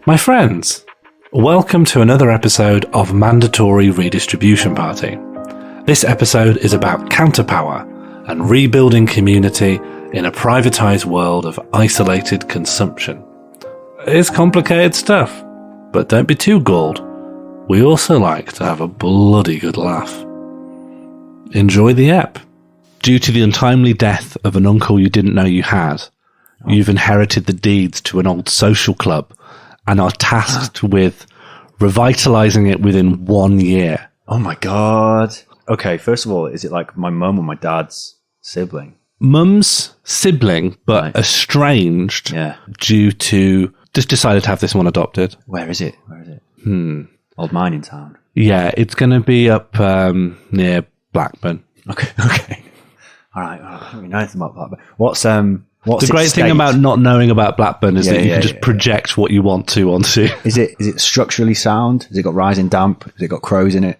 My friends, welcome to another episode of Mandatory Redistribution Party. This episode is about counterpower and rebuilding community in a privatised world of isolated consumption. It's complicated stuff, but don't be too galled. We also like to have a bloody good laugh. Enjoy the ep. Due to the untimely death of an uncle you didn't know you had, you've inherited the deeds to an old social club and are tasked with revitalising it within 1 year. Oh my God. Okay, first of all, is it like my mum or my dad's sibling? Mum's sibling, but Right. estranged due to... Just decided to have this one adopted. Where is it? Old mining town. Yeah, it's going to be up near Blackburn. Okay. All right. I don't really know anything about Blackburn. What's the great thing about not knowing about Blackburn is that you can just project what you want to onto. Is it structurally sound? Has it got rising damp? Has it got crows in it?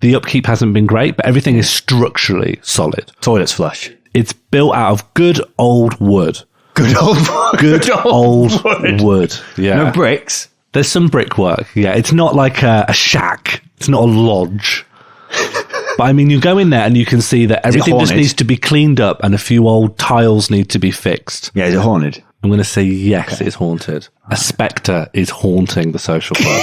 The upkeep hasn't been great, but everything is structurally solid. Toilets flush. It's built out of good old wood. Good old wood. Good old wood. Yeah. No bricks. There's some brickwork. Yeah, it's not like a shack. It's not a lodge. But I mean, you go in there and you can see that everything just needs to be cleaned up and a few old tiles need to be fixed. Yeah, is it haunted? I'm going to say yes, It's haunted. A spectre is haunting the social club.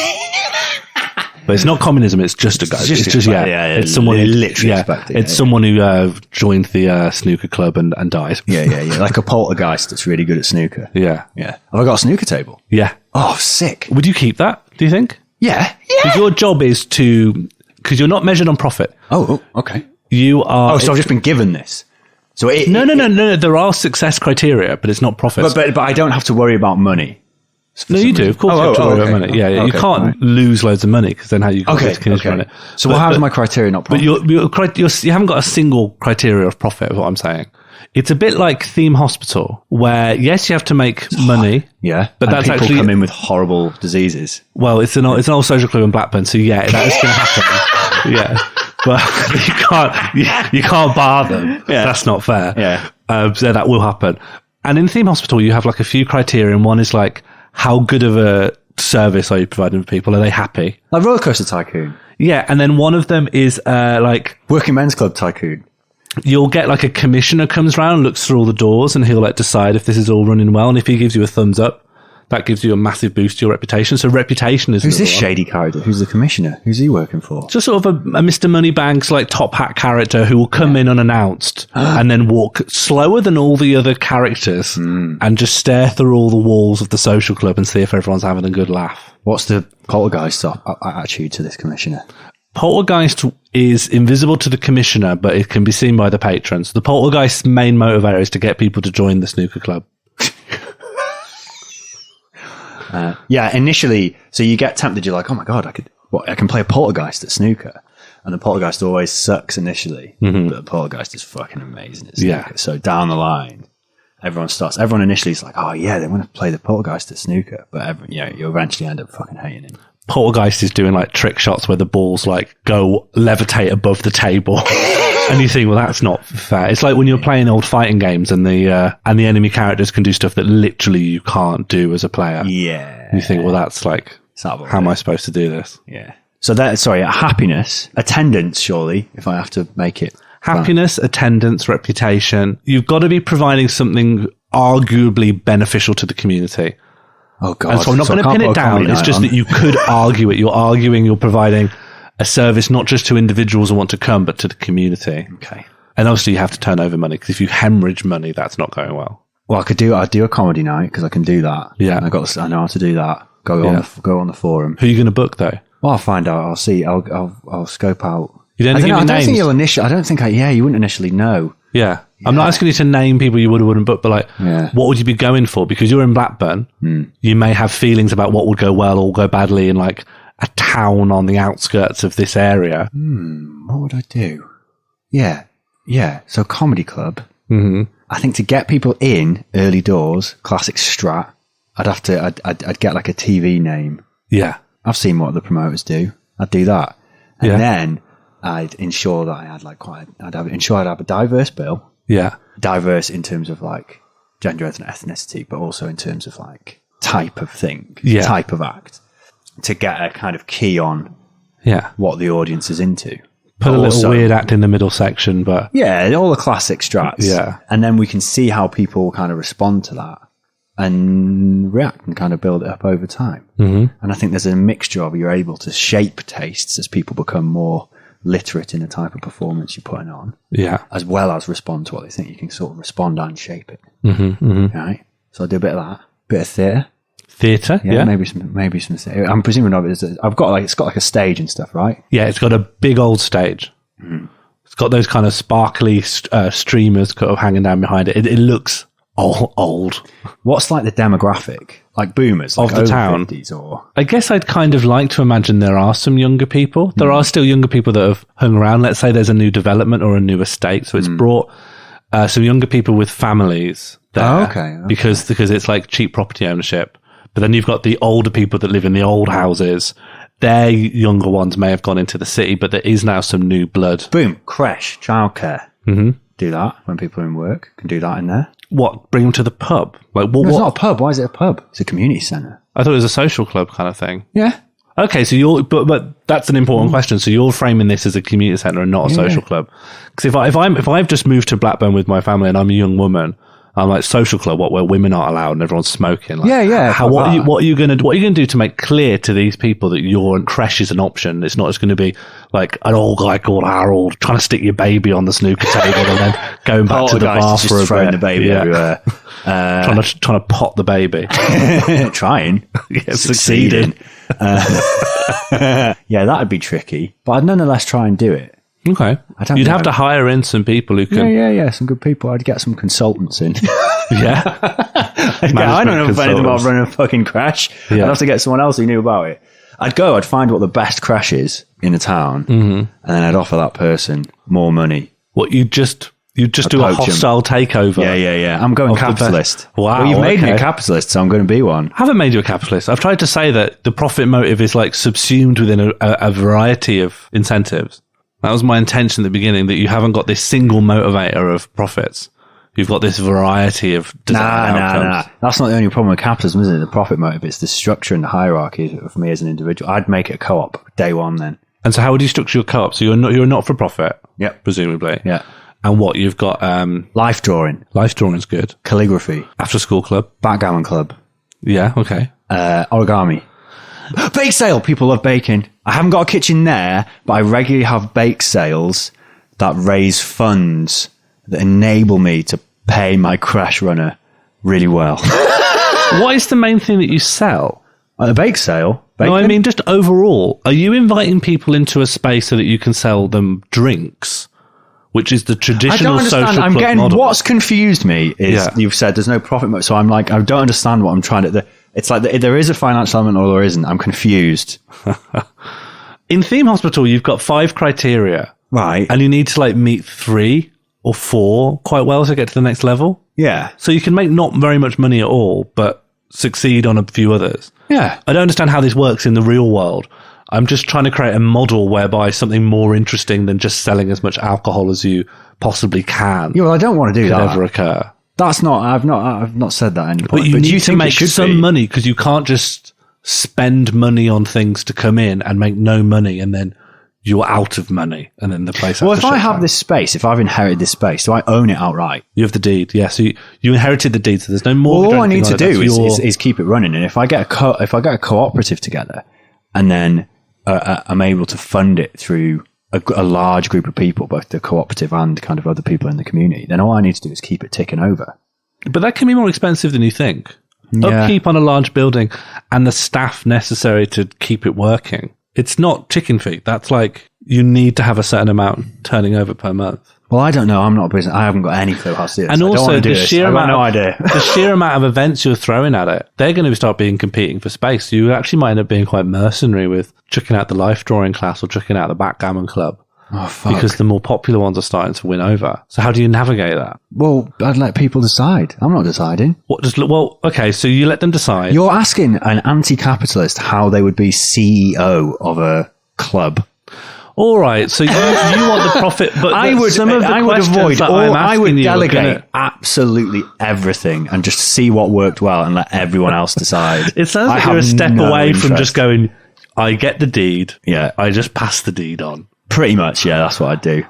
But it's not communism, it's just a ghost. It's it's someone who literally it's someone who joined the snooker club and died. Yeah. Like a poltergeist that's really good at snooker. Yeah. Have I got a snooker table? Yeah. Oh, sick. Would you keep that, do you think? Yeah. Because your job is to... Because you're not measured on profit. Oh, okay. You are... Oh, so I've just been given this. So No. There are success criteria, but it's not profit. But I don't have to worry about money. No, you do. Of course you have to worry about money. Yeah. You can't lose loads of money because then how you can run it. So how's my criteria not profit? But you haven't got a single criteria of profit, is what I'm saying. It's a bit like Theme Hospital, where, yes, you have to make money. Yeah. But that's people actually... come in with horrible diseases. Well, it's an old social club in Blackburn, so yeah, that is going to happen. Yeah. But you can't bar them. Yeah. That's not fair. Yeah. So that will happen. And in Theme Hospital, you have like a few criteria, and one is like, how good of a service are you providing for people? Are they happy? Like Roller Coaster Tycoon. Yeah. And then one of them is like... Working Men's Club Tycoon. You'll get like a commissioner comes around, looks through all the doors, and he'll like decide if this is all running well. And if he gives you a thumbs up, that gives you a massive boost to your reputation. So reputation is... Who's this shady character? Who's the commissioner? Who's he working for? Just sort of a Mr. Moneybags like top hat character who will come in unannounced and then walk slower than all the other characters and just stare through all the walls of the social club and see if everyone's having a good laugh. What's the poltergeist attitude to this commissioner? Poltergeist is invisible to the commissioner, but it can be seen by the patrons. The poltergeist's main motivator is to get people to join the snooker club. Initially, so you get tempted. You're like, oh my God, I can play a poltergeist at snooker. And the poltergeist always sucks initially, but the poltergeist is fucking amazing at snooker. Yeah. So down the line, everyone initially is like, oh yeah, they want to play the poltergeist at snooker. But you eventually end up fucking hating him. Poltergeist is doing like trick shots where the balls like go levitate above the table. And you think, well, that's not fair. It's like when you're playing old fighting games and the enemy characters can do stuff that literally you can't do as a player. Yeah. You think, well, that's like, how am I supposed to do this? Yeah. So happiness, attendance, surely, if I have to make it. Happiness, attendance, reputation. You've got to be providing something arguably beneficial to the community. Oh, God. And so I'm not going to pin it down. It's just that you could argue it. You're arguing you're providing a service not just to individuals who want to come, but to the community. Okay. And obviously you have to turn over money, because if you hemorrhage money, that's not going well. Well, I'd do a comedy night, because I can do that. Yeah. I know how to do that. Go on the forum. Who are you going to book, though? Well, I'll find out. I'll see. I'll scope out. You don't think I don't names? think you'll initially. I don't think. You wouldn't initially know. Yeah. I'm not asking you to name people you would or wouldn't book, but like, what would you be going for? Because you're in Blackburn, you may have feelings about what would go well or go badly in like a town on the outskirts of this area. What would I do? Yeah. So comedy club. Mm-hmm. I think to get people in early doors, classic strat. I'd get like a TV name. Yeah. I've seen what the promoters do. I'd do that, and then I'd ensure that I had I'd have a diverse bill. Yeah. Diverse in terms of like gender and ethnicity, but also in terms of like type of thing, type of act, to get a kind of key on what the audience is into. Put a little weird act in the middle section, but... Yeah, all the classic strats. Yeah. And then we can see how people kind of respond to that and react and kind of build it up over time. Mm-hmm. And I think there's a mixture of you're able to shape tastes as people become more literate in the type of performance you're putting on, as well as respond to what they think. You can sort of respond and shape it. Right? So I do a bit of that, bit of theatre, maybe some theatre. I'm presuming I've got it's got like a stage and stuff, right? Yeah, it's got a big old stage. It's got those kind of sparkly streamers kind of hanging down behind it. It looks old. What's like the demographic? Like boomers, like of the town? 50s or... I guess I'd kind of like to imagine there are some younger people. There are still younger people that have hung around. Let's say there's a new development or a new estate. So it's brought some younger people with families there. Oh, okay. Because it's like cheap property ownership. But then you've got the older people that live in the old houses. Their younger ones may have gone into the city, but there is now some new blood. Boom, creche, childcare. Mm-hmm. Do that when people are in work. Can do that in there. What? Bring them to the pub? Like what? No, it's not a pub. Why is it a pub? It's a community centre. I thought it was a social club kind of thing. Yeah. Okay, so but that's an important question. So you're framing this as a community centre and not a social club. Because if I've just moved to Blackburn with my family and I'm a young woman, I'm like social club, where women aren't allowed and everyone's smoking. Like, what are you going to do to make clear to these people that your creche is an option? It's not just going to be like an old guy called Harold trying to stick your baby on the snooker table and then going back to the bar for a bit. Throwing the baby everywhere. Trying to pot the baby. Trying. Succeeding. Yeah, that'd be tricky. But I'd nonetheless try and do it. Okay. You'd have to hire in some people who can... Yeah, some good people. I'd get some consultants in. Yeah. I don't know anything about running a fucking crash. I'd have to get someone else who knew about it. I'd find what the best crash is in the town, and then I'd offer that person more money. What, you'd just do a hostile takeover? Yeah. I'm going capitalist. Wow. Well, you've made me a capitalist, so I'm going to be one. I haven't made you a capitalist. I've tried to say that the profit motive is like subsumed within a variety of incentives. That was my intention at the beginning, that you haven't got this single motivator of profits. You've got this variety of design outcomes. Nah. That's not the only problem with capitalism, is it? The profit motive. It's the structure and the hierarchy of me as an individual. I'd make it a co-op day one then. And so how would you structure your co-op? So you're not for profit? Yep. Presumably. Yeah. And what, you've got... life drawing. Life drawing's good. Calligraphy. After school club. Backgammon club. Yeah, okay. Origami. Bake sale! People love baking. I haven't got a kitchen there, but I regularly have bake sales that raise funds that enable me to pay my crash runner really well. What is the main thing that you sell? At a bake sale? Bacon? No, I mean just overall. Are you inviting people into a space so that you can sell them drinks? Which is the traditional social club model. What's confused me is you've said there's no profit motive. So I'm like, I don't understand what I'm trying to... It's like there is a financial element or there isn't. I'm confused. In Theme Hospital, you've got 5 criteria. Right. And you need to meet 3 or 4 quite well to get to the next level. Yeah. So you can make not very much money at all, but succeed on a few others. Yeah. I don't understand how this works in the real world. I'm just trying to create a model whereby something more interesting than just selling as much alcohol as you possibly can. Yeah, well, I don't want to do that. Ever occur. That's not. I've not said that at any point. But you need to make some money, because you can't just spend money on things to come in and make no money, and then you're out of money, and then the place. Well, if I have this space, if I've inherited this space, do I own it outright? You have the deed, yeah. So you inherited the deed, so there's no more. Well, all I need to do is keep it running, and if I get a cooperative together, and then I'm able to fund it through a large group of people, both the cooperative and kind of other people in the community, then all I need to do is keep it ticking over. But that can be more expensive than you think. Yeah. Upkeep on a large building and the staff necessary to keep it working. It's not chicken feed. That's like you need to have a certain amount turning over per month. Well, I don't know. I'm not a business. I haven't got any clue how to do this. And also, the sheer amount of events you're throwing at it, they're going to start being competing for space. You actually might end up being quite mercenary with chucking out the life drawing class or chucking out the backgammon club. Oh, fuck. Because the more popular ones are starting to win over. So how do you navigate that? Well, I'd let people decide. I'm not deciding. Okay, so you let them decide. You're asking an anti-capitalist how they would be CEO of a club. All right, so you want the profit, but I would delegate absolutely everything and just see what worked well and let everyone else decide. It sounds like you're a step away from just going, I get the deed, I just pass the deed on. Pretty much, yeah, that's what I do.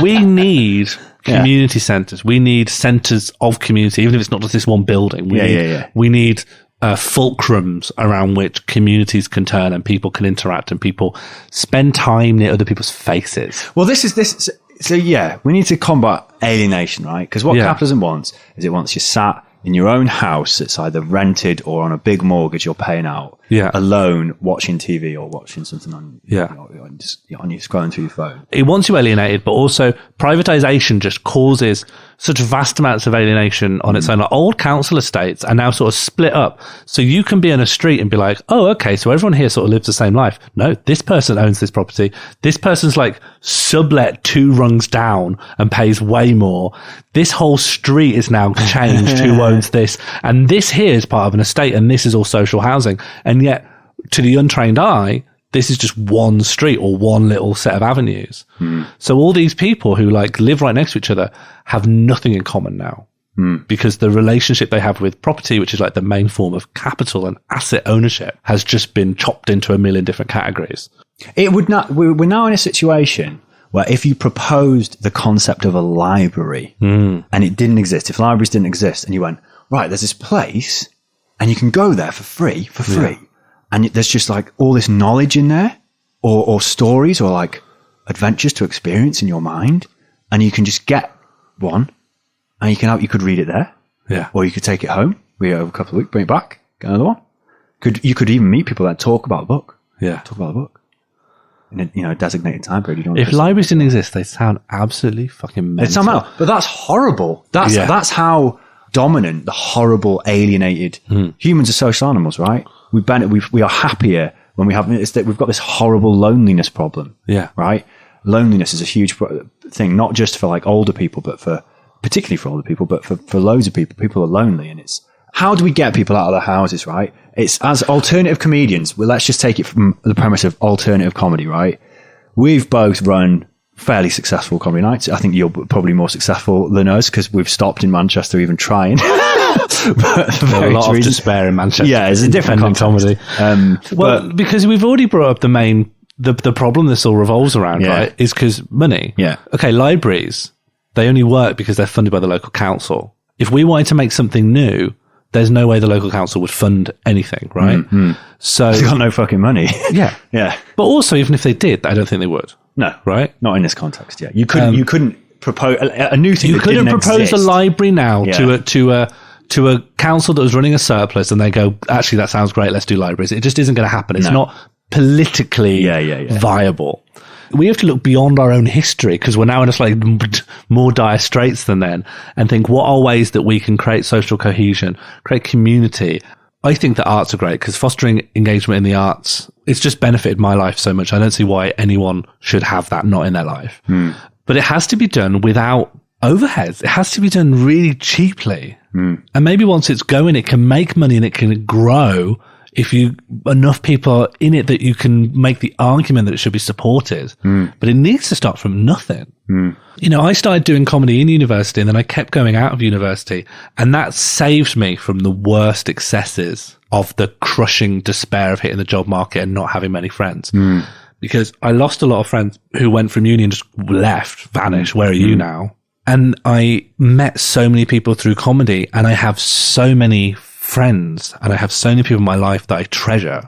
We need community centres. We need centres of community, even if it's not just this one building. We need fulcrums around which communities can turn and people can interact and people spend time near other people's faces. Well, this. So yeah, we need to combat alienation, right? Because what capitalism wants is it wants you sat in your own house that's either rented or on a big mortgage you're paying out, alone, watching TV or watching something on, on you scrolling through your phone. It wants you alienated, but also privatisation just causes such vast amounts of alienation on its own. Like old council estates are now sort of split up. So you can be in a street and be like, oh, okay, so everyone here sort of lives the same life. No, this person owns this property. This person's like sublet 2 rungs down and pays way more. This whole street is now changed who owns this. And this here is part of an estate and this is all social housing. And yet to the untrained eye, this is just one street or one little set of avenues. So all these people who like live right next to each other have nothing in common now because the relationship they have with property, which is like the main form of capital and asset ownership, has just been chopped into a million different categories. It would not. We're now in a situation where if you proposed the concept of a library and it didn't exist, if libraries didn't exist and you went, right, there's this place and you can go there for free. And there's just like all this knowledge in there or stories or like adventures to experience in your mind. And you can just get one and you could read it there. Yeah. Or you could take it home, read it over a couple of weeks, bring it back, get another one. You could even meet people that talk about the book. Yeah. Talk about the book. In a designated time period. If libraries didn't exist, they sound absolutely fucking mental. But that's horrible. That's how dominant the horrible alienated humans are. Social animals, right? We are happier when we have we've got this horrible loneliness problem. Yeah. Right. Loneliness is a huge thing, not just for like older people, but particularly for older people, but for loads of people. People are lonely, and it's how do we get people out of their houses, right? It's as alternative comedians. Well, let's just take it from the premise of alternative comedy, right? We've both run fairly successful comedy nights. I think you're probably more successful than us because we've stopped in Manchester even trying. But a lot of despair in Manchester. Yeah, it's a different comedy. Because we've already brought up the problem this all revolves around, right? Is because money. Yeah. Okay, libraries, they only work because they're funded by the local council. If we wanted to make something new, there's no way the local council would fund anything, right? Mm-hmm. So they've got no fucking money. Yeah. Yeah. But also, even if they did, I don't think they would. No. Right? Not in this context, yeah. You couldn't propose a new thing. You couldn't propose a library now to a council that was running a surplus and they go, actually, that sounds great, let's do libraries. It just isn't going to happen. It's not politically viable. We have to look beyond our own history because we're now in a slightly more dire straits than then and think, what are ways that we can create social cohesion, create community? I think that arts are great because fostering engagement in the arts, it's just benefited my life so much. I don't see why anyone should have that not in their life. But it has to be done without overheads. It has to be done really cheaply. And maybe once it's going, it can make money and it can grow if enough people are in it that you can make the argument that it should be supported. But it needs to start from nothing. You know, I started doing comedy in university and then I kept going out of university, and that saved me from the worst excesses of the crushing despair of hitting the job market and not having many friends. because I lost a lot of friends who went from uni and just left, vanished. Where are you now? And I met so many people through comedy, and I have so many friends and I have so many people in my life that I treasure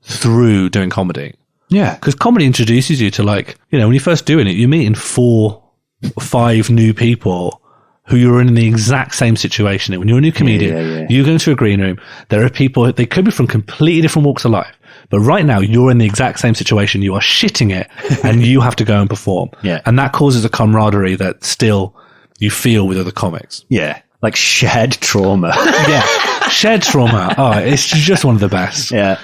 through doing comedy. Yeah. Because comedy introduces you to, like, you know, when you're first doing it, you're meeting 4 or 5 new people who you're in the exact same situation. When you're a new comedian, you go into a green room, there are people, they could be from completely different walks of life, but right now you're in the exact same situation. You are shitting it and you have to go and perform. Yeah. And that causes a camaraderie that still you feel with other comics. Yeah. Like shared trauma. Yeah. Shared trauma. Oh, it's just one of the best. Yeah.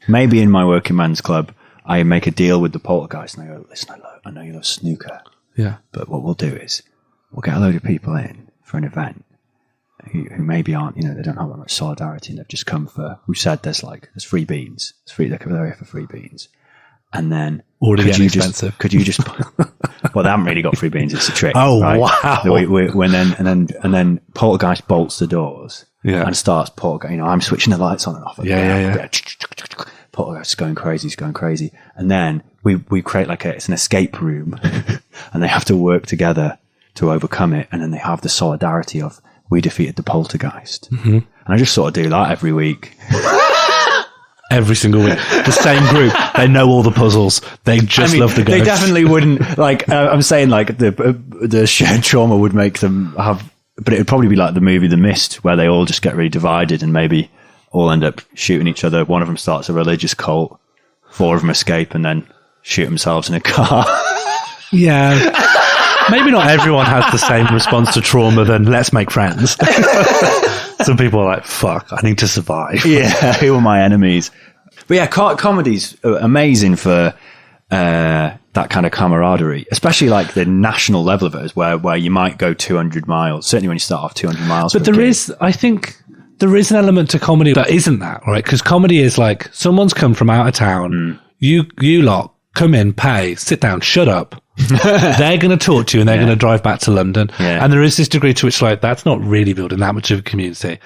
Maybe in my working man's club, I make a deal with the poltergeist and I go, listen, I know you love snooker. Yeah. But what we'll do is we'll get a load of people in for an event who maybe aren't, you know, they don't have that much solidarity and they've just come for, we've said there's free beans. They're here for free beans. And then already getting expensive. Could you just well, they haven't really got free beans, it's a trick. Oh, right? Wow. And then poltergeist bolts the doors and starts poltergeist, you know, I'm switching the lights on and off. Yeah. Poltergeist is going crazy, he's going crazy. And then we create it's an escape room and they have to work together to overcome it. And then they have the solidarity of, we defeated the poltergeist. Mm-hmm. And I just sort of do that every week. Every single week. The same group. They know all the puzzles. They just love the ghosts. They definitely wouldn't, I'm saying the shared trauma would make them have, but it would probably be like the movie The Mist, where they all just get really divided and maybe all end up shooting each other. One of them starts a religious cult, 4 of them escape and then shoot themselves in a car. Yeah. Maybe not everyone has the same response to trauma than let's make friends. Some people are like, fuck, I need to survive. Yeah, who are my enemies? But yeah, comedy's amazing for that kind of camaraderie, especially like the national level of it, where you might go 200 miles, certainly when you start off 200 miles. But I think there is an element to comedy that isn't that, right? Because comedy is like, someone's come from out of town, you lot come in, pay, sit down, shut up. They're going to talk to you and they're going to drive back to London. Yeah. And there is this degree to which, like, that's not really building that much of a community.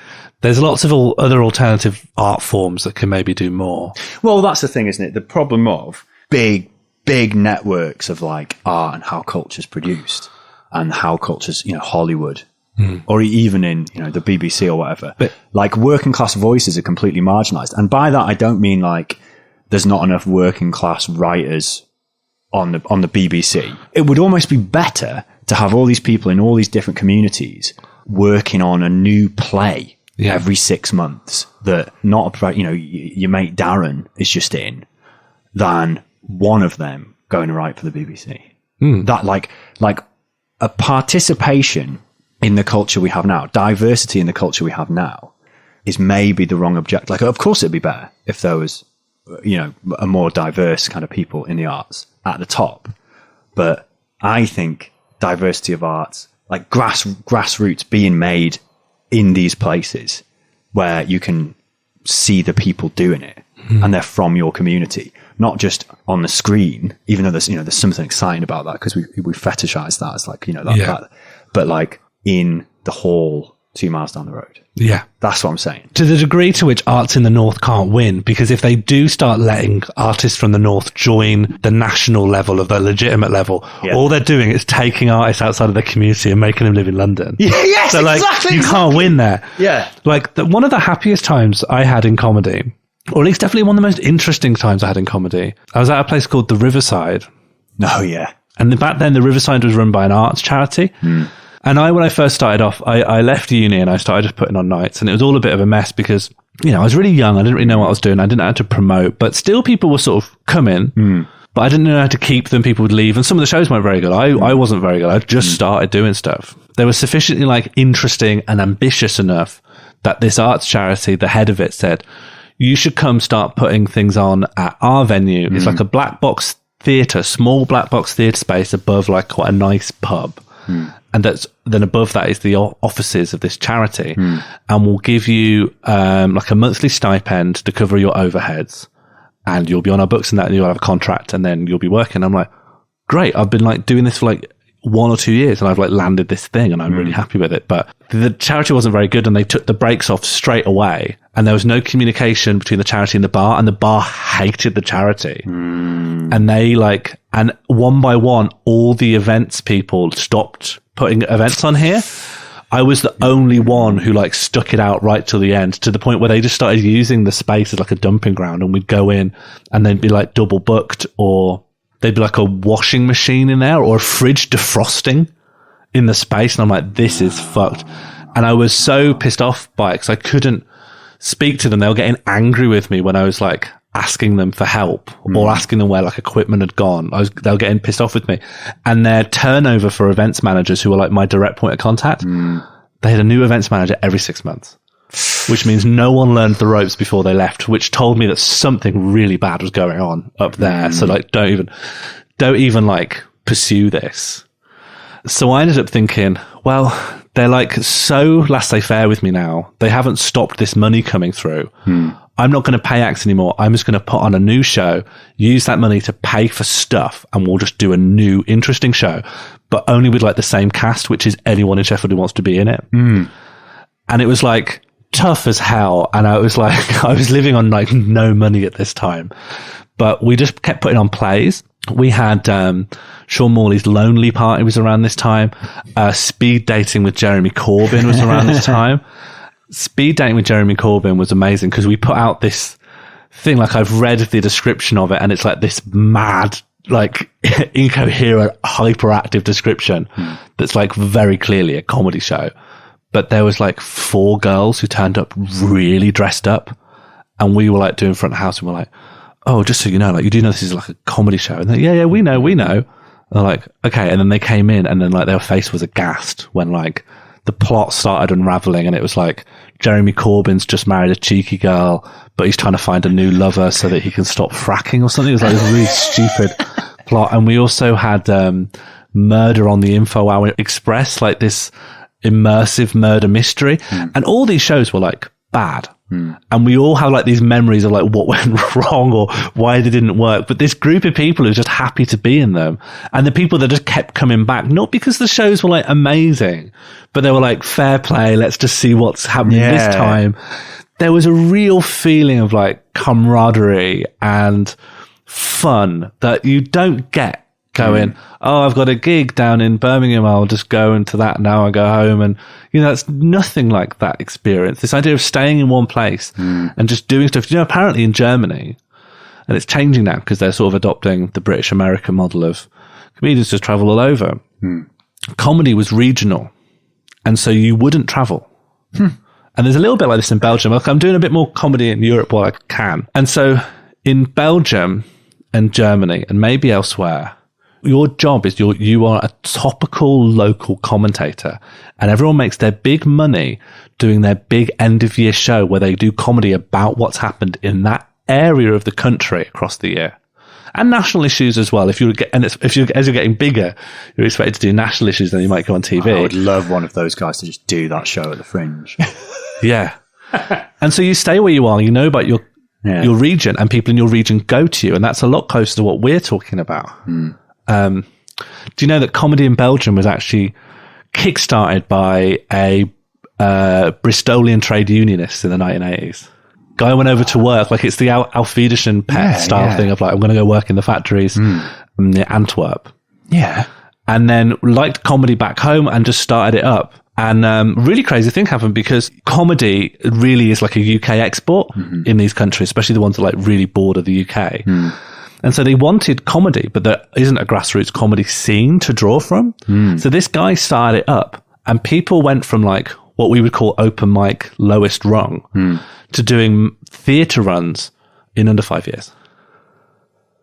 There's lots of other alternative art forms that can maybe do more. Well, that's the thing, isn't it? The problem of big networks of like art and how culture's produced and how culture's, you know, Hollywood or even in, you know, the BBC or whatever. But like working class voices are completely marginalized. And by that, I don't mean like there's not enough working class writers on the BBC. It would almost be better to have all these people in all these different communities working on a new play every 6 months that not, you know, your mate Darren is just in, than one of them going to write for the BBC. That like a participation in the culture we have now, diversity in the culture we have now, is maybe the wrong objective. Like, of course it'd be better if there was, you know, a more diverse kind of people in the arts at the top. But I think diversity of arts, like grassroots being made in these places where you can see the people doing it and they're from your community, not just on the screen, even though there's, you know, there's something exciting about that because we fetishize that as like, you know, that, but like in the hall 2 miles down the road. Yeah. That's what I'm saying. To the degree to which arts in the North can't win, because if they do start letting artists from the North join the national level of the legitimate level, all they're doing is taking artists outside of their community and making them live in London. Yes, so like, exactly. You can't win there. Yeah. Like one of the happiest times I had in comedy, or at least definitely one of the most interesting times I had in comedy, I was at a place called the Riverside. Oh, yeah. And back then the Riverside was run by an arts charity. And when I first started off, I left uni and I started just putting on nights, and it was all a bit of a mess because, you know, I was really young. I didn't really know what I was doing. I didn't know how to promote, but still people were sort of coming, but I didn't know how to keep them. People would leave, and some of the shows weren't very good. I wasn't very good. I just started doing stuff. They were sufficiently like interesting and ambitious enough that this arts charity, the head of it, said, you should come start putting things on at our venue. It's like a black box theatre, small black box theatre space above like quite a nice pub. And then above that is the offices of this charity, and we'll give you like a monthly stipend to cover your overheads, and you'll be on our books and that, and you'll have a contract, and then you'll be working. I'm like, great! I've been like doing this for like 1 or 2 years, and I've like landed this thing, and I'm really happy with it. But the charity wasn't very good, and they took the brakes off straight away, and there was no communication between the charity and the bar hated the charity. And they and one by one, all the events people stopped putting events on here. I was the only one who stuck it out right till the end, to the point where they just started using the space as a dumping ground, and we'd go in and they'd be double booked, or they'd be a washing machine in there or a fridge defrosting in the space. And I'm like, this is fucked. And I was so pissed off by it because I couldn't speak to them. They were getting angry with me when I was asking them for help or asking them where equipment had gone. They were getting pissed off with me. And their turnover for events managers, who were my direct point of contact, they had a new events manager every 6 months, which means no one learned the ropes before they left, which told me that something really bad was going on up there. So don't even pursue this. So I ended up thinking, well, they're so laissez-faire with me now. They haven't stopped this money coming through. I'm not going to pay acts anymore. I'm just going to put on a new show, use that money to pay for stuff, and we'll just do a new interesting show, but only with the same cast, which is anyone in Sheffield who wants to be in it. And it was tough as hell. And I was I was living on no money at this time, but we just kept putting on plays. We had Sean Morley's Lonely Party was around this time. Speed Dating with Jeremy Corbyn was around this time. Speed Dating with Jeremy Corbyn was amazing because we put out this thing. I've read the description of it, and it's this mad, incoherent, hyperactive description that's very clearly a comedy show. But there was 4 girls who turned up really dressed up, and we were doing front of house, and we're oh, just so you know, you do know this is a comedy show. And they're yeah, we know. And they're okay. And then they came in, and then their face was aghast when the plot started unraveling, and it was Jeremy Corbyn's just married a cheeky girl, but he's trying to find a new lover so that he can stop fracking or something. It was this really stupid plot. And we also had Murder on the Info Hour Express, this immersive murder mystery. And all these shows were bad. And we all have these memories of what went wrong or why they didn't work. But this group of people who were just happy to be in them, and the people that just kept coming back, not because the shows were amazing, but they were fair play. Let's just see what's happening this time. There was a real feeling of camaraderie and fun that you don't get going, oh, I've got a gig down in Birmingham, I'll just go into that now, I go home. And, it's nothing like that experience. This idea of staying in one place and just doing stuff. Apparently in Germany, and it's changing now because they're sort of adopting the British American model of comedians just travel all over. Comedy was regional. And so you wouldn't travel. And there's a little bit like this in Belgium. I'm doing a bit more comedy in Europe while I can. And so in Belgium and Germany and maybe elsewhere, your job is you are a topical local commentator, and everyone makes their big money doing their big end of year show where they do comedy about what's happened in that area of the country across the year, and national issues as well. As you're getting bigger, you're expected to do national issues, then you might go on TV. I would love one of those guys to just do that show at the Fringe. Yeah. And so you stay where you are, about your region, and people in your region go to you, and that's a lot closer to what we're talking about. Do you know that comedy in Belgium was actually kickstarted by a Bristolian trade unionist in the 1980s? Guy went over to work, it's the Auf Wiedersehen pet style thing of I'm going to go work in the factories near Antwerp. Yeah. And then liked comedy back home and just started it up. And really crazy thing happened because comedy really is a UK export in these countries, especially the ones that really border the UK. And so they wanted comedy, but there isn't a grassroots comedy scene to draw from. So this guy started it up, and people went from what we would call open mic, lowest rung, to doing theatre runs in under 5 years.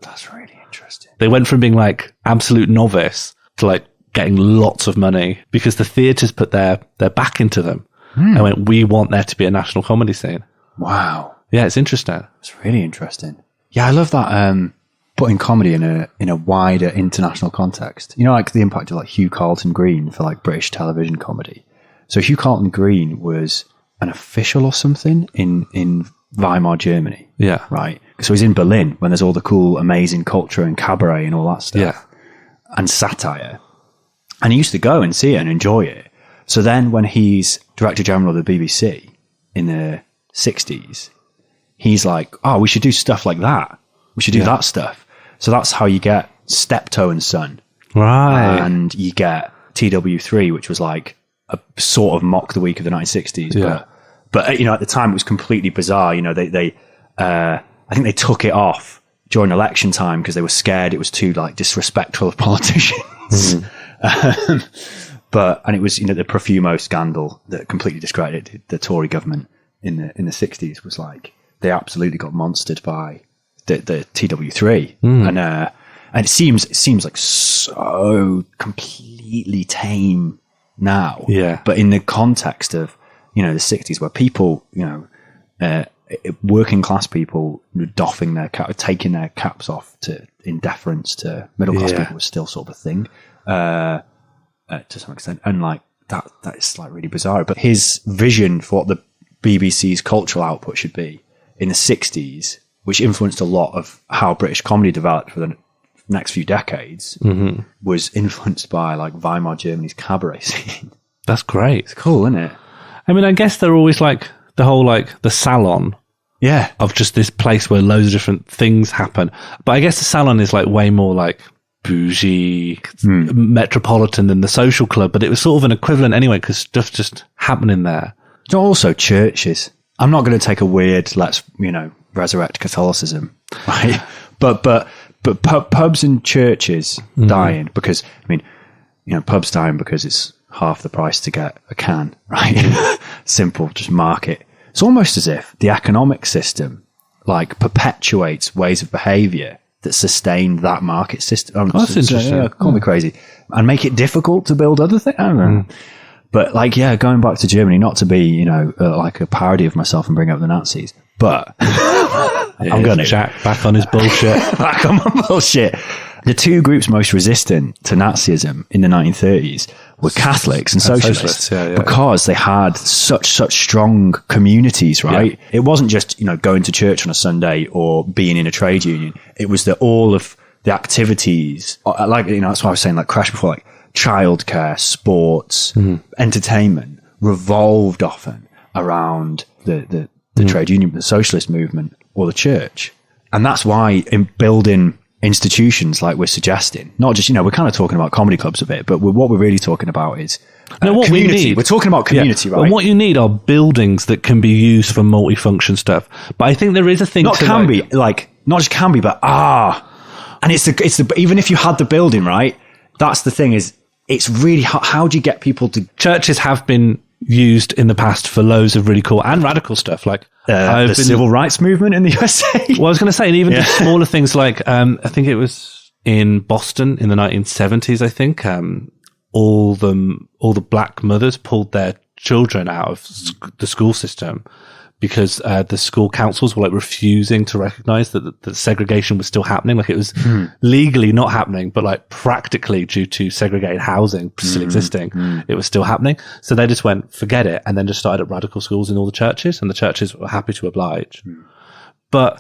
That's really interesting. They went from being absolute novice to getting lots of money because the theatres put their back into them and went, we want there to be a national comedy scene. Wow. Yeah, it's interesting. It's really interesting. Yeah, I love that. Putting comedy in a wider international context. The impact of Hugh Carlton Green for British television comedy. So Hugh Carlton Green was an official or something in Weimar, Germany. Yeah. Right. So he's in Berlin when there's all the cool, amazing culture and cabaret and all that stuff. Yeah. And satire. And he used to go and see it and enjoy it. So then when he's Director General of the BBC in the 60s, he's like, oh, we should do stuff like that. We should do that stuff. So that's how you get Steptoe and Son. Right. And you get TW3, which was like a sort of mock the week of the 1960s. Yeah. But you know, at the time it was completely bizarre. You know, they I think they took it off during election time because they were scared it was too like disrespectful of politicians. And it was, you know, the Profumo scandal that completely discredited the Tory government in the 60s was like, they absolutely got monstered by the TW3. And it seems like so completely tame now. Yeah. But in the context of, you know, the 60s where people, you know, working class people doffing their cap, taking their caps off in deference to middle class people was still sort of a thing, to some extent. And like that is like really bizarre. But his vision for what the BBC's cultural output should be in the 60s, which influenced a lot of how British comedy developed for the next few decades, was influenced by like Weimar Germany's cabaret scene. That's great. It's cool, isn't it? I mean, I guess they're always like the whole, like the salon. Yeah. Of just this place where loads of different things happen. But I guess the salon is like way more like bougie, metropolitan than the social club, but it was sort of an equivalent anyway because stuff's just happening there. It's also churches. I'm not going to take a weird, let's, you know, resurrect Catholicism, right? but pubs and churches dying because, I mean, you know, pubs dying because it's half the price to get a can, right? Simple, just market. It's almost as if the economic system like perpetuates ways of behavior that sustain that market system. That's interesting. Call me crazy. And make it difficult to build other things. I don't know. But like, yeah, going back to Germany, not to be, you know, like a parody of myself and bring up the Nazis, but I'm going to. Jack back on his bullshit. Back on my bullshit. The two groups most resistant to Nazism in the 1930s were Catholics and socialists, because they had such strong communities, right? Yeah. It wasn't just, you know, going to church on a Sunday or being in a trade union. It was that all of the activities, like, you know, that's why I was saying, like, crash before, like childcare, sports, entertainment, revolved often around the trade union, the socialist movement, or the church. And that's why in building institutions like we're suggesting, not just, you know, we're kind of talking about comedy clubs a bit, but what we're really talking about is what community. We need. We're talking about community, right? And what you need are buildings that can be used for multifunction stuff. But I think there is a thing not just can be, but and it's the even if you had the building, right? That's the thing, is it's really how do you get people to... Churches have been used in the past for loads of really cool and radical stuff, like the civil rights movement in the USA. Well, I was going to say, and even just smaller things like I think it was in Boston in the 1970s. I think all the black mothers pulled their children out of the school system because the school councils were like refusing to recognize that the segregation was still happening. Like it was legally not happening, but like practically due to segregated housing still existing, it was still happening. So they just went, forget it. And then just started up radical schools in all the churches, and the churches were happy to oblige. But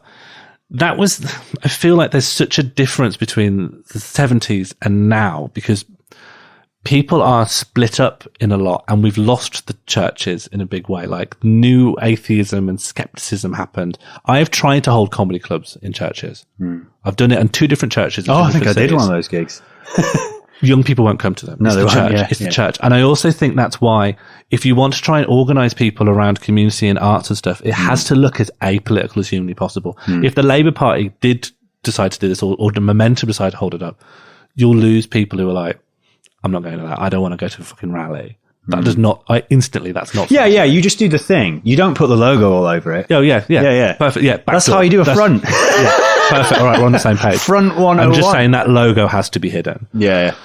that was, I feel like there's such a difference between the 70s and now, because people are split up in a lot, and we've lost the churches in a big way. Like new atheism and skepticism happened. I have tried to hold comedy clubs in churches. I've done it in 2 different churches. I think I did one of those gigs. Young people won't come to them. No, it's they the won't. church. It's the church. And I also think that's why, if you want to try and organize people around community and arts and stuff, it has to look as apolitical as humanly possible. If the Labour Party did decide to do this, or the Momentum decide to hold it up, you'll lose people who are like, I'm not going to that. I don't want to go to a fucking rally. That does not, that's not. Yeah, yeah. You just do the thing. You don't put the logo all over it. Oh, yeah. Perfect. Yeah. That's how you do a front. Perfect. All right. We're on the same page. Front 101. I'm just saying that logo has to be hidden. Yeah.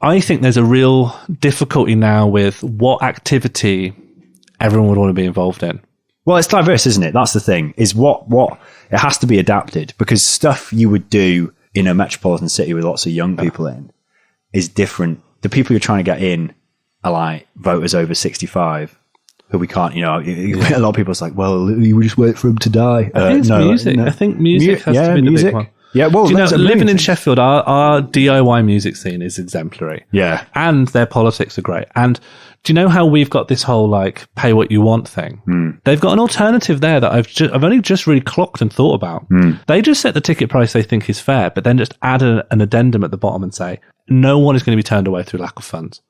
I think there's a real difficulty now with what activity everyone would want to be involved in. Well, it's diverse, isn't it? That's the thing, is what it has to be adapted, because stuff you would do in a metropolitan city with lots of young people in is different. The people you're trying to get in are like voters over 65 who we can't, you know, a lot of people are like, well, you would just wait for them to die. I think it's music. I think music has to be the big one. Yeah, well, do you know, living in Sheffield, our DIY music scene is exemplary. Yeah. And their politics are great. And do you know how we've got this whole like pay what you want thing? They've got an alternative there that I've only just really clocked and thought about. They just set the ticket price they think is fair, but then just add an addendum at the bottom and say, no one is going to be turned away through lack of funds.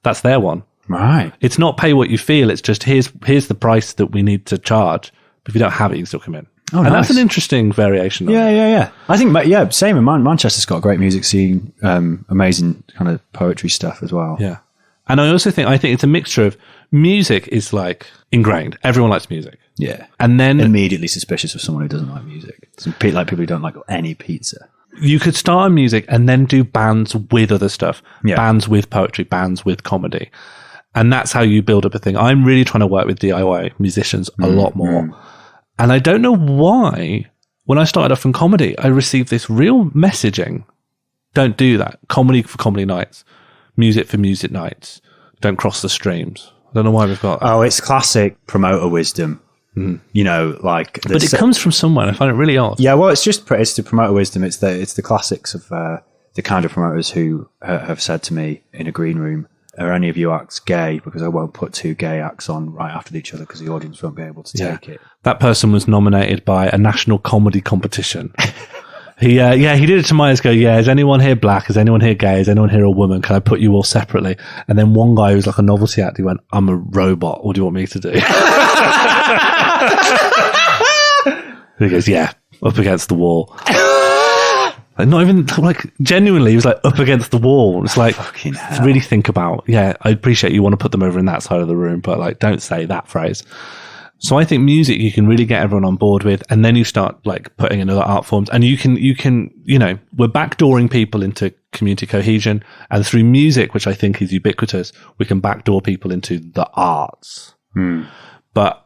That's their one. Right. It's not pay what you feel. It's just here's the price that we need to charge. But if you don't have it, you can still come in. Oh, and nice. that's an interesting variation. Yeah. I think, same in Manchester's got a great music scene, amazing kind of poetry stuff as well. Yeah. And I think it's a mixture of music is like ingrained. Everyone likes music. Yeah. And then immediately suspicious of someone who doesn't like music. Like people who don't like any pizza. You could start on music and then do bands with other stuff. Yeah. Bands with poetry, bands with comedy. And that's how you build up a thing. I'm really trying to work with DIY musicians a lot more. And I don't know why, when I started off in comedy, I received this real messaging. Don't do that. Comedy for comedy nights. Music for music nights. Don't cross the streams. I don't know why we've got that. Oh, it's classic promoter wisdom. You know, like... But it comes from somewhere. I find it really odd. Yeah, well, it's the promoter wisdom. It's the classics of the kind of promoters who have said to me in a green room, are any of you acts gay? Because I won't put two gay acts on right after each other because the audience won't be able to take it. That person was nominated by a national comedy competition. He did it to mine. Go, is anyone here black? Is anyone here gay? Is anyone here a woman? Can I put you all separately? And then one guy who's like a novelty act, he went, I'm a robot. What do you want me to do? He goes, up against the wall. Like, not even like genuinely, he was like up against the wall. It's like, really think about, I appreciate you want to put them over in that side of the room, but like, don't say that phrase. So I think music, you can really get everyone on board with, and then you start like putting in other art forms, and you can, we're backdooring people into community cohesion, and through music, which I think is ubiquitous, we can backdoor people into the arts. But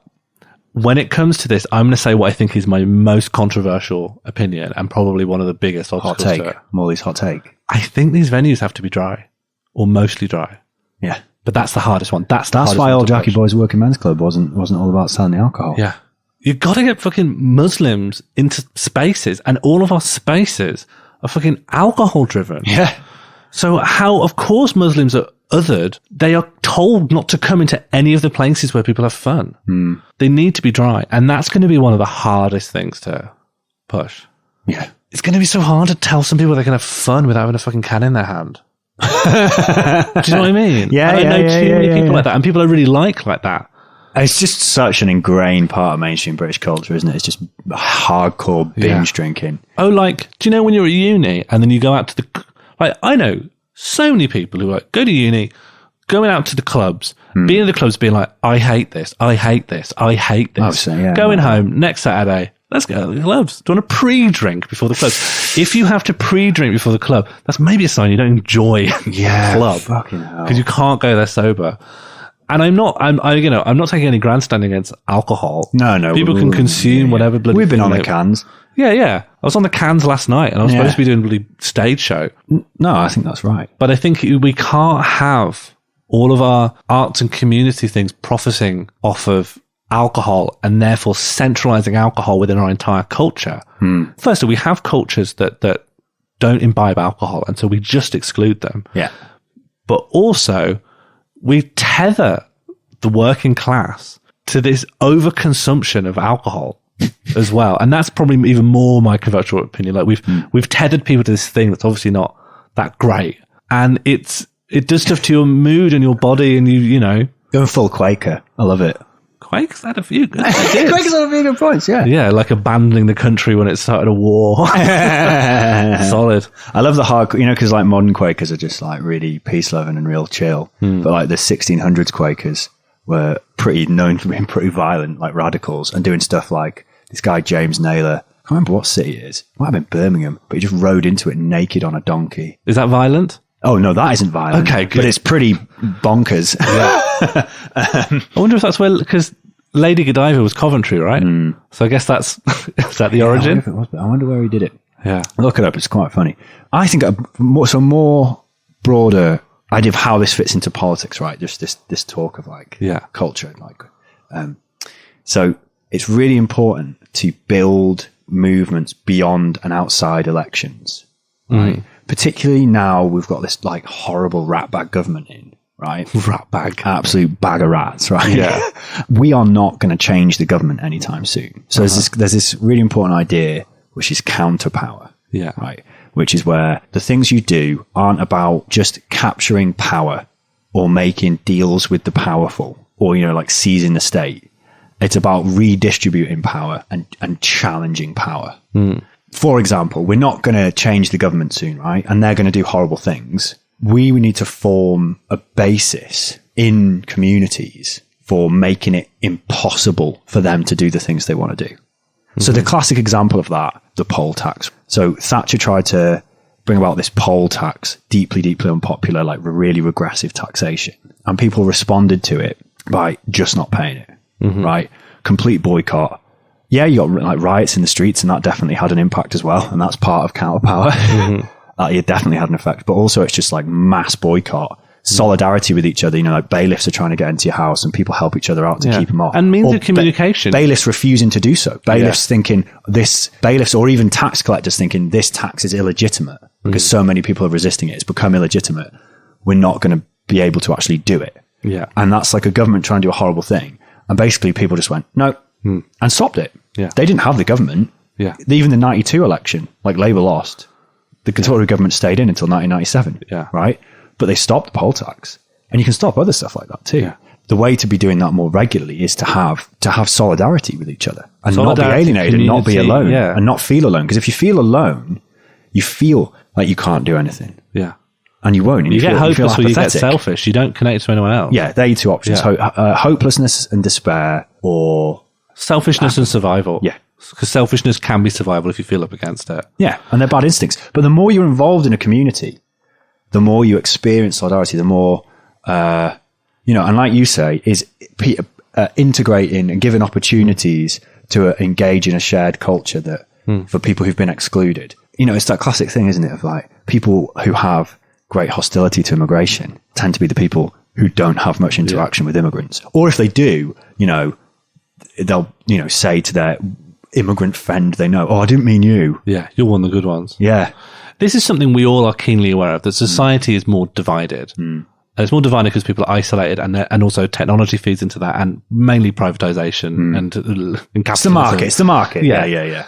when it comes to this, I'm going to say what I think is my most controversial opinion and probably one of the biggest obstacles hot to take. it. Molly's hot take. I think these venues have to be dry or mostly dry. Yeah. But that's the hardest one. That's why Old Jackie Boys Working Men's Club wasn't all about selling the alcohol. Yeah. You've got to get fucking Muslims into spaces, and all of our spaces are fucking alcohol driven. Yeah. So how, of course, Muslims are othered. They are told not to come into any of the places where people have fun. They need to be dry. And that's going to be one of the hardest things to push. Yeah. It's going to be so hard to tell some people they can have fun without having a fucking can in their hand. Do you know what I mean? Yeah, I know too many people like that, and people I really like that. It's just such an ingrained part of mainstream British culture, isn't it? It's just hardcore binge drinking. Oh, like, do you know when you're at uni and then you go out to the... Like, I know so many people who like go to uni, going out to the clubs, being in the clubs being like, I hate this, I hate this, I hate this. Going home next Saturday, let's go to the clubs. Do you want a pre-drink before the clubs? If you have to pre-drink before the club, that's maybe a sign you don't enjoy the club. Fucking hell. Because you can't go there sober. And I'm not taking any grandstanding against alcohol. No. People can consume whatever bloody... We've been on the cans. Yeah. I was on the cans last night and I was supposed to be doing a bloody stage show. No, I think that's right. But I think we can't have all of our arts and community things profiting off of alcohol and therefore centralizing alcohol within our entire culture. Firstly, we have cultures that don't imbibe alcohol, and so we just exclude them. Yeah. But also, we tether the working class to this overconsumption of alcohol as well. And that's probably even more my controversial opinion. Like we've tethered people to this thing that's obviously not that great. And it does stuff to your mood and your body, and you know. Going full Quaker. I love it. Quaker's had a few good Quaker's had a few good points, yeah. Yeah, like abandoning the country when it started a war. Solid. I love the hardcore, because like modern Quakers are just like really peace-loving and real chill. But like the 1600s Quakers were pretty known for being pretty violent, like radicals, and doing stuff like this guy James Naylor. I can't remember what city it is. It might have been Birmingham, but he just rode into it naked on a donkey. Is that violent? Oh, no, that isn't violent. Okay, good. But it's pretty bonkers. Yeah. I wonder if that's where, because Lady Godiva was Coventry, right? So I guess is that the origin? I wonder if it was, but I wonder where he did it. Yeah. Look it up, it's quite funny. I think a more broader idea of how this fits into politics, right? Just this talk of like culture. So it's really important to build movements beyond and outside elections, right? Particularly now we've got this like horrible ratbag government in, right? Ratbag. Absolute bag of rats, right? Yeah. We are not going to change the government anytime soon. So there's this really important idea, which is counterpower. Yeah. Right. Which is where the things you do aren't about just capturing power or making deals with the powerful or, you know, like seizing the state. It's about redistributing power and challenging power. For example, we're not going to change the government soon, right? And they're going to do horrible things. We need to form a basis in communities for making it impossible for them to do the things they want to do. So the classic example of that, the poll tax. So Thatcher tried to bring about this poll tax, deeply, deeply unpopular, like really regressive taxation. And people responded to it by just not paying it, right? Complete boycott. Yeah, you got like riots in the streets, and that definitely had an impact as well. And that's part of counterpower. It definitely had an effect. But also it's just like mass boycott. Solidarity with each other, you know, like bailiffs are trying to get into your house and people help each other out to keep them off. And means of communication. Bailiffs refusing to do so. Bailiffs thinking bailiffs or even tax collectors thinking this tax is illegitimate because so many people are resisting it. It's become illegitimate. We're not going to be able to actually do it. Yeah. And that's like a government trying to do a horrible thing. And basically people just went, no, and stopped it. Yeah. They didn't have the government. Yeah. Even the 92 election, like Labour lost. The Conservative government stayed in until 1997. Yeah. Right? But they stopped the poll tax, and you can stop other stuff like that too. Yeah. The way to be doing that more regularly is to have solidarity with each other and not be alienated and not be alone and not feel alone. Because if you feel alone, you feel like you can't do anything. Yeah. And you won't. And you get hopeless or you get apathetic. selfish. You don't connect to anyone else. Yeah, they're your two options. Yeah. Hopelessness and despair, or selfishness and survival. Yeah. Because selfishness can be survival if you feel up against it. Yeah, and they're bad instincts. But the more you're involved in a community, the more you experience solidarity, the more, and like you say, is integrating and giving opportunities to engage in a shared culture that for people who've been excluded. You know, it's that classic thing, isn't it, of like people who have great hostility to immigration tend to be the people who don't have much interaction with immigrants. Or if they do, you know, they'll, you know, say to their immigrant friend they know, oh, I didn't mean you. Yeah, you're one of the good ones. Yeah. This is something we all are keenly aware of, that society is more divided. And it's more divided because people are isolated and also technology feeds into that, and mainly privatization and capitalism. It's the market. Yeah.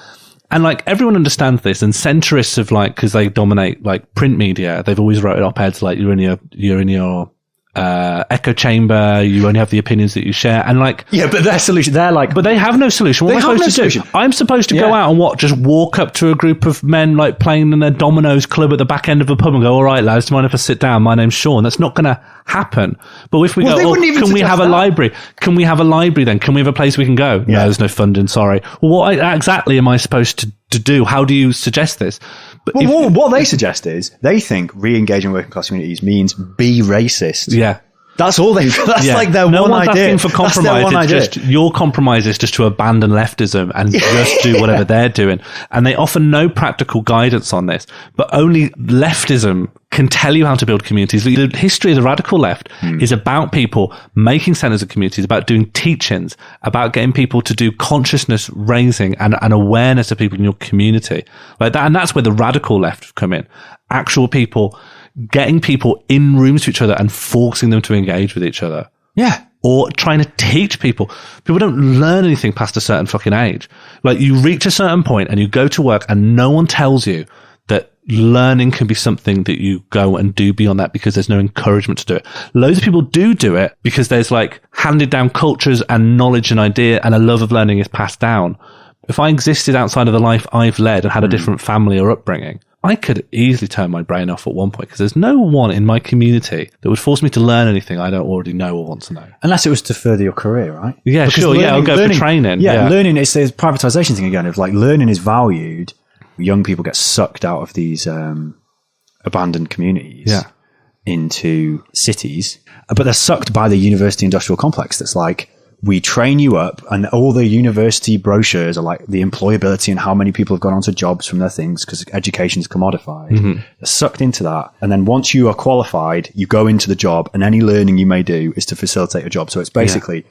And like everyone understands this, and centrists of like, because they dominate like print media, they've always wrote op-eds like you're in your echo chamber, you only have the opinions that you share, and like but their solution, but they have no solution. What am I supposed to do? I'm supposed to go out and just walk up to a group of men like playing in their dominoes club at the back end of a pub and go, all right lads, do you mind if I sit down, my name's Sean? That's not gonna happen. But if we can we have a library? Can we have a library then? Can we have a place we can go? No, there's no funding, sorry. Well, what exactly am I supposed to do? How do you suggest this? But what they suggest is they think re-engaging working class communities means be racist. Yeah. That's all they. That's like their one idea. No one's asking for compromise. It's just your compromise is just to abandon leftism and just do whatever they're doing. And they offer no practical guidance on this. But only leftism can tell you how to build communities. The history of the radical left is about people making centers of communities, about doing teach-ins, about getting people to do consciousness raising and awareness of people in your community like that. And that's where the radical left have come in. Actual people. Getting people in rooms with each other and forcing them to engage with each other. Yeah. Or trying to teach people. People don't learn anything past a certain fucking age. Like you reach a certain point and you go to work and no one tells you that learning can be something that you go and do beyond that because there's no encouragement to do it. Loads of people do it because there's like handed down cultures and knowledge and idea and a love of learning is passed down. If I existed outside of the life I've led and had a different family or upbringing, I could easily turn my brain off at one point because there's no one in my community that would force me to learn anything I don't already know or want to know. Unless it was to further your career, right? Yeah, because sure. I'll go for training. Yeah, learning, it's the privatisation thing again of like learning is valued. Young people get sucked out of these abandoned communities into cities, but they're sucked by the university industrial complex that's like, we train you up, and all the university brochures are like the employability and how many people have gone on to jobs from their things because education is commodified. They're sucked into that. And then once you are qualified, you go into the job and any learning you may do is to facilitate a job. So it's basically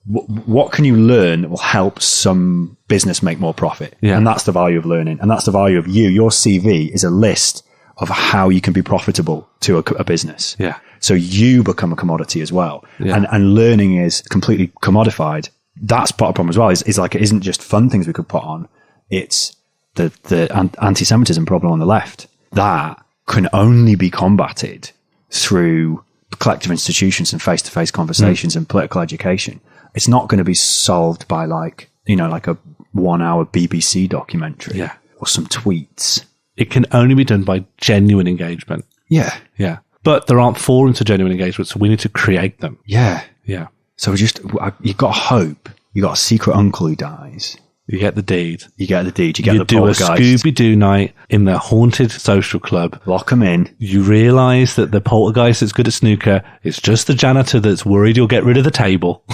what can you learn that will help some business make more profit? Yeah. And that's the value of learning. And that's the value of you. Your CV is a list of how you can be profitable to a business. Yeah. So you become a commodity as well. Yeah. And learning is completely commodified. That's part of the problem as well. Is like, it isn't just fun things we could put on. It's the anti-Semitism problem on the left. That can only be combated through collective institutions and face-to-face conversations and political education. It's not going to be solved by like a 1 hour BBC documentary or some tweets. It can only be done by genuine engagement. Yeah. Yeah. But there aren't forums for genuine engagement, so we need to create them. Yeah. Yeah. So you've got hope. You've got a secret uncle who dies. You get the deed. You get the deed. You get the do a poltergeist. Scooby-Doo night in the haunted social club. Lock them in. You realise that the poltergeist that's good at snooker is just the janitor that's worried you'll get rid of the table.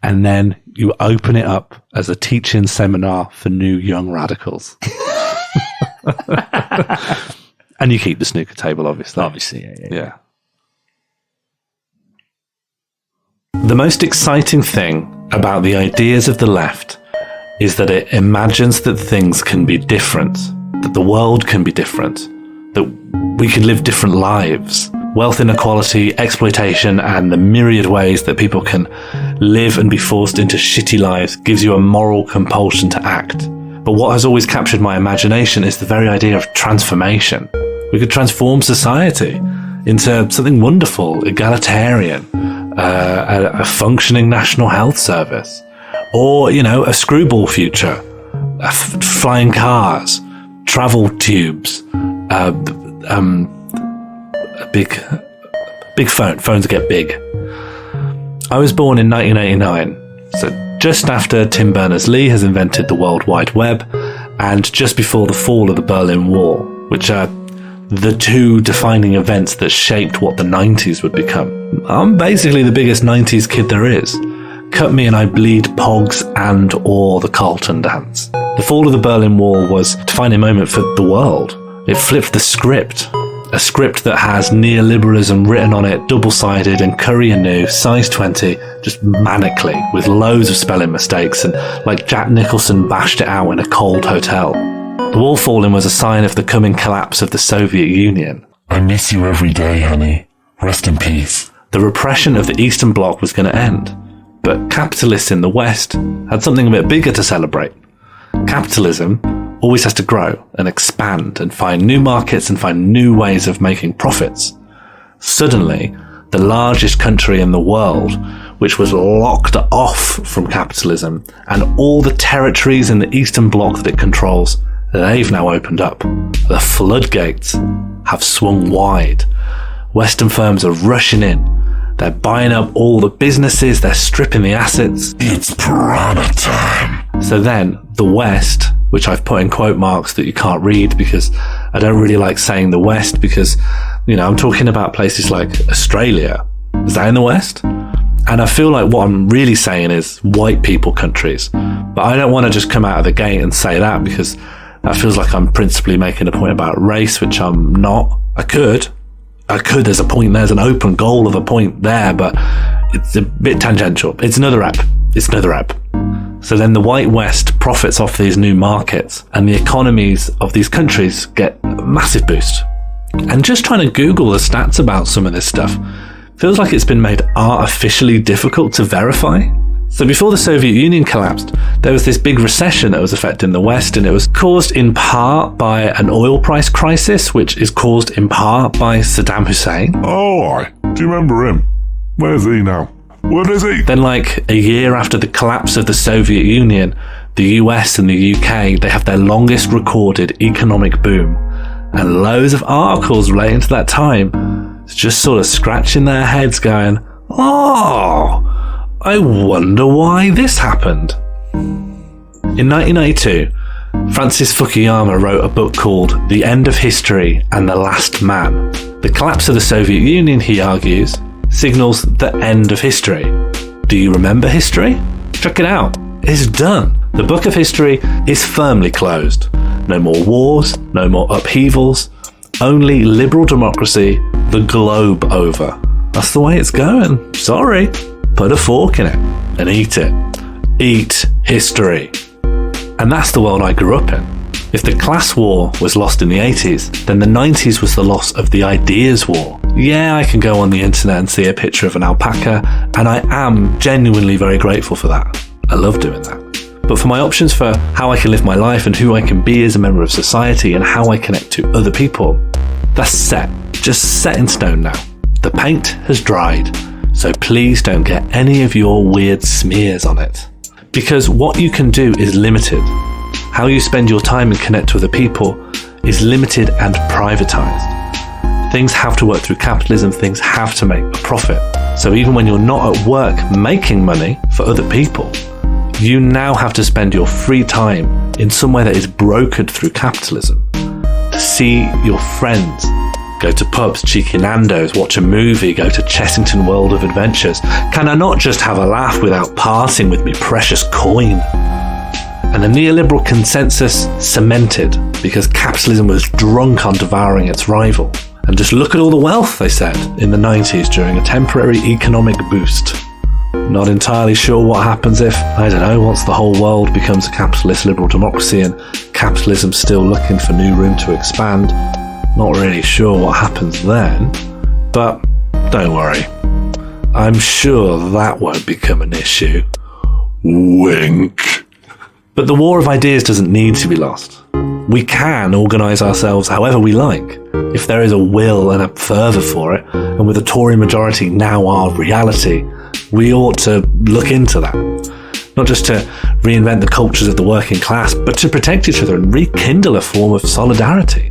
And then you open it up as a teaching seminar for new young radicals. And you keep the snooker table, obviously. Obviously, yeah. The most exciting thing about the ideas of the left is that it imagines that things can be different, that the world can be different, that we can live different lives. Wealth inequality, exploitation, and the myriad ways that people can live and be forced into shitty lives gives you a moral compulsion to act. But what has always captured my imagination is the very idea of transformation. We could transform society into something wonderful, egalitarian, a functioning national health service, or, a screwball future, flying cars, travel tubes, big phones get big. I was born in 1989, so just after Tim Berners-Lee has invented the World Wide Web, and just before the fall of the Berlin Wall, which are the two defining events that shaped what the 90s would become. I'm basically the biggest 90s kid there is. Cut me and I bleed Pogs and or the Carlton Dance. The fall of the Berlin Wall was a defining moment for the world. It flipped the script. A script that has neoliberalism written on it, double-sided and Curry and New, size 20, just manically, with loads of spelling mistakes, and like Jack Nicholson bashed it out in a cold hotel. The wall falling was a sign of the coming collapse of the Soviet Union. I miss you every day, honey. Rest in peace. The repression of the Eastern Bloc was going to end, but capitalists in the West had something a bit bigger to celebrate. Capitalism always has to grow and expand and find new markets and find new ways of making profits. Suddenly, the largest country in the world, which was locked off from capitalism, and all the territories in the Eastern Bloc that it controls, they've now opened up. The floodgates have swung wide. Western firms are rushing in. They're buying up all the businesses, they're stripping the assets. It's piranha time. So then, the West, which I've put in quote marks that you can't read because I don't really like saying the West because, I'm talking about places like Australia. Is that in the West? And I feel like what I'm really saying is white people countries. But I don't want to just come out of the gate and say that because that feels like I'm principally making a point about race, which I'm not. I could. There's a point, there's an open goal of a point there, but it's a bit tangential. It's another app. So then the white West profits off these new markets and the economies of these countries get a massive boost. And just trying to Google the stats about some of this stuff feels like it's been made artificially difficult to verify. So before the Soviet Union collapsed, there was this big recession that was affecting the West, and it was caused in part by an oil price crisis, which is caused in part by Saddam Hussein. Oh, do you remember him? Where's he now? What is he? Then like a year after the collapse of the Soviet Union, the US and the UK, they have their longest recorded economic boom. And loads of articles relating to that time just sort of scratching their heads going, oh, I wonder why this happened. In 1992, Francis Fukuyama wrote a book called The End of History and the Last Man. The collapse of the Soviet Union, he argues, signals the end of history. Do you remember history? Check it out. It's done. The book of history is firmly closed. No more wars, no more upheavals, only liberal democracy the globe over. That's the way it's going. Sorry. put a fork in it and eat it. Eat history. And that's the world I grew up in. If the class war was lost in the 80s, then the 90s was the loss of the ideas war. Yeah, I can go on the internet and see a picture of an alpaca, and I am genuinely very grateful for that. I love doing that. But for my options for how I can live my life and who I can be as a member of society and how I connect to other people, that's set. Just set in stone now. The paint has dried, so please don't get any of your weird smears on it. Because what you can do is limited. How you spend your time and connect to other people is limited and privatized. Things have to work through capitalism, things have to make a profit. So even when you're not at work making money for other people, you now have to spend your free time in some way that is brokered through capitalism. To see your friends, go to pubs, cheeky Nando's, watch a movie, go to Chessington World of Adventures. Can I not just have a laugh without parting with me precious coin? And the neoliberal consensus cemented because capitalism was drunk on devouring its rival. And just look at all the wealth, they said, in the 90s during a temporary economic boost. Not entirely sure what happens if, I don't know, once the whole world becomes a capitalist liberal democracy and capitalism's still looking for new room to expand. Not really sure what happens then, but don't worry. I'm sure that won't become an issue. Wink. But the war of ideas doesn't need to be lost. We can organise ourselves however we like, if there is a will and a fervour for it, and with a Tory majority now our reality, we ought to look into that. Not just to reinvent the cultures of the working class, but to protect each other and rekindle a form of solidarity,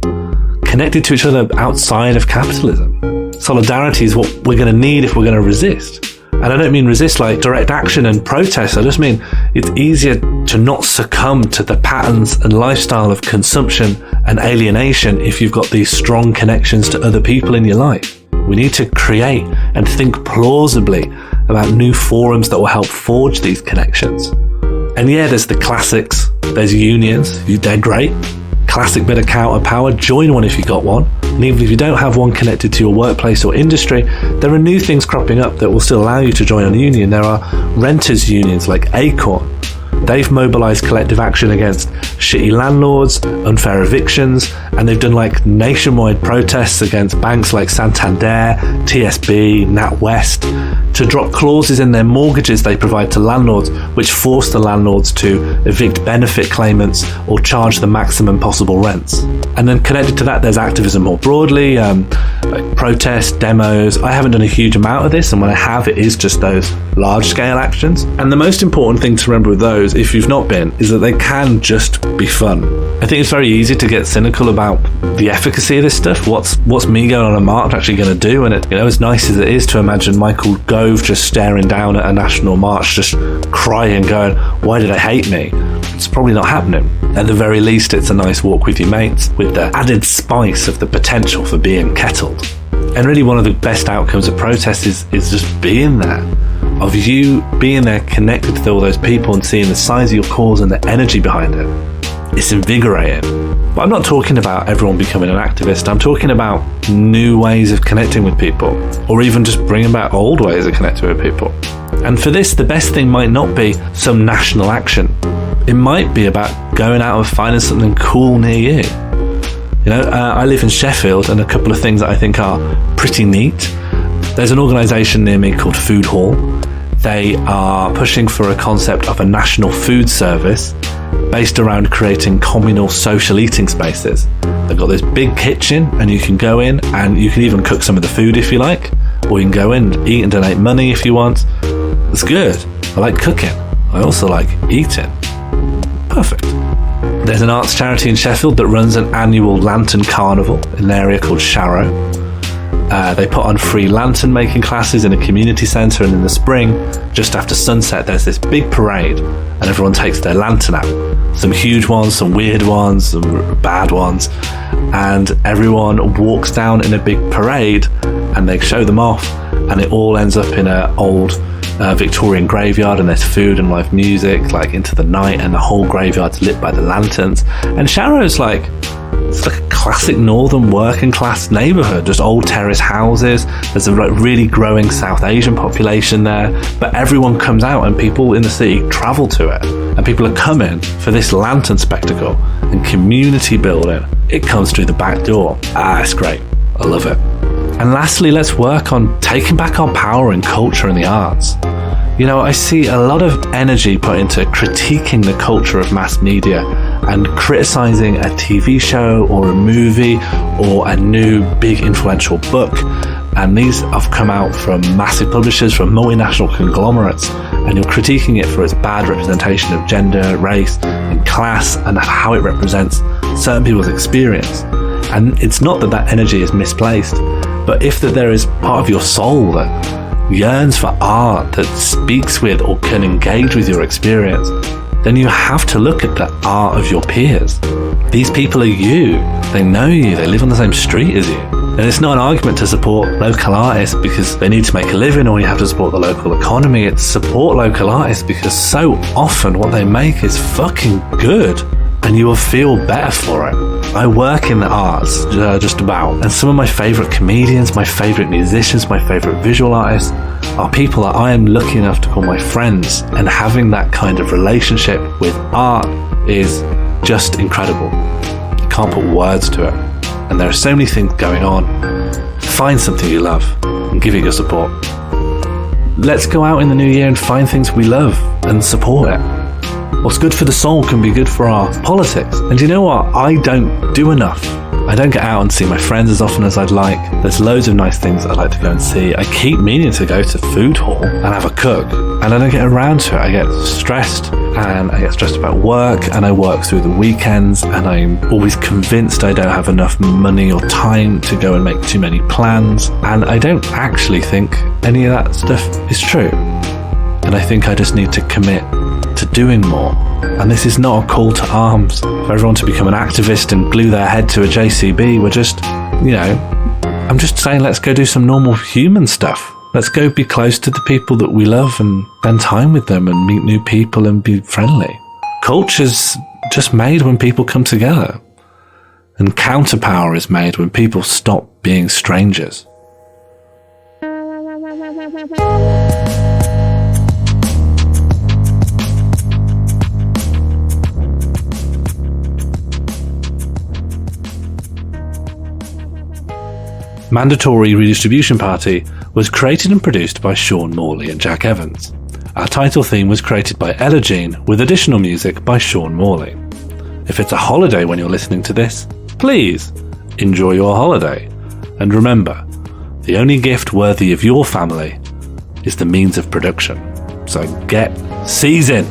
connected to each other outside of capitalism. Solidarity is what we're going to need if we're going to resist. And I don't mean resist like direct action and protest. I just mean it's easier to not succumb to the patterns and lifestyle of consumption and alienation if you've got these strong connections to other people in your life. We need to create and think plausibly about new forums that will help forge these connections. And yeah, there's the classics. There's unions. They're great. Classic bit of counterpower. Join one if you got one. And even if you don't have one connected to your workplace or industry, there are new things cropping up that will still allow you to join a union. There are renters unions like Acorn. They've mobilised collective action against shitty landlords, unfair evictions, and they've done like nationwide protests against banks like Santander, TSB, NatWest to drop clauses in their mortgages they provide to landlords which force the landlords to evict benefit claimants or charge the maximum possible rents. And then connected to that, there's activism more broadly, like protests, demos. I haven't done a huge amount of this, and when I have, it is just those large-scale actions. And the most important thing to remember with those, if you've not been, is that they can just be fun. I think it's very easy to get cynical about the efficacy of this stuff. What's me going on a march actually going to do? And it, as nice as it is to imagine Michael Gove just staring down at a national march, just crying, going, "Why do they hate me?" It's probably not happening. At the very least, it's a nice walk with your mates, with the added spice of the potential for being kettled. And really, one of the best outcomes of protest is just being there. Of you being there connected to all those people and seeing the size of your cause and the energy behind it. It's invigorating. But I'm not talking about everyone becoming an activist. I'm talking about new ways of connecting with people, or even just bringing back old ways of connecting with people. And for this, the best thing might not be some national action. It might be about going out and finding something cool near you. I live in Sheffield, and a couple of things that I think are pretty neat. There's an organisation near me called Food Hall. They are pushing for a concept of a national food service based around creating communal social eating spaces. They've got this big kitchen, and you can go in and you can even cook some of the food if you like, or you can go in, eat and donate money if you want. It's good. I like cooking. I also like eating. Perfect. There's an arts charity in Sheffield that runs an annual lantern carnival in an area called Sharrow. They put on free lantern making classes in a community centre, and in the spring, just after sunset, there's this big parade and everyone takes their lantern out. Some huge ones, some weird ones, some bad ones, and everyone walks down in a big parade and they show them off, and it all ends up in an old Victorian graveyard, and there's food and live music like into the night, and the whole graveyard's lit by the lanterns. And Sharrow's it's like a classic northern working class neighbourhood, just old terrace houses. There's a really growing South Asian population there, but everyone comes out and people in the city travel to it, and people are coming for this lantern spectacle and community building. It comes through the back door. It's great. I love it. And lastly, let's work on taking back our power in culture and the arts. You know, I see a lot of energy put into critiquing the culture of mass media and criticising a TV show or a movie or a new big influential book. And these have come out from massive publishers, from multinational conglomerates, and you're critiquing it for its bad representation of gender, race, and class, and how it represents certain people's experience. And it's not that that energy is misplaced, but if that there is part of your soul that yearns for art, that speaks with or can engage with your experience, then you have to look at the art of your peers. These people are you. They know you. They live on the same street as you. And it's not an argument to support local artists because they need to make a living, or you have to support the local economy. It's support local artists because so often what they make is fucking good and you will feel better for it. I work in the arts, just about, and some of my favourite comedians, my favourite musicians, my favourite visual artists are people that I am lucky enough to call my friends, and having that kind of relationship with art is just incredible. You can't put words to it. And there are so many things going on. Find something you love and give it your support. Let's go out in the new year and find things we love and support it. What's good for the soul can be good for our politics. And you know what? I don't do enough. I don't get out and see my friends as often as I'd like. There's loads of nice things I'd like to go and see. I keep meaning to go to food hall and have a cook, and I don't get around to it. I get stressed, and I get stressed about work, and I work through the weekends, and I'm always convinced I don't have enough money or time to go and make too many plans, and I don't actually think any of that stuff is true. And I think I just need to commit to doing more. And this is not a call to arms for everyone to become an activist and glue their head to a JCB. We're just, I'm just saying, let's go do some normal human stuff. Let's go be close to the people that we love and spend time with them and meet new people and be friendly. Culture's just made when people come together. And counterpower is made when people stop being strangers. Mandatory Redistribution Party was created and produced by Sean Morley and Jack Evans. Our title theme was created by Ella Jean with additional music by Sean Morley. If it's a holiday when you're listening to this, please enjoy your holiday. And remember, the only gift worthy of your family is the means of production. So get seasoned.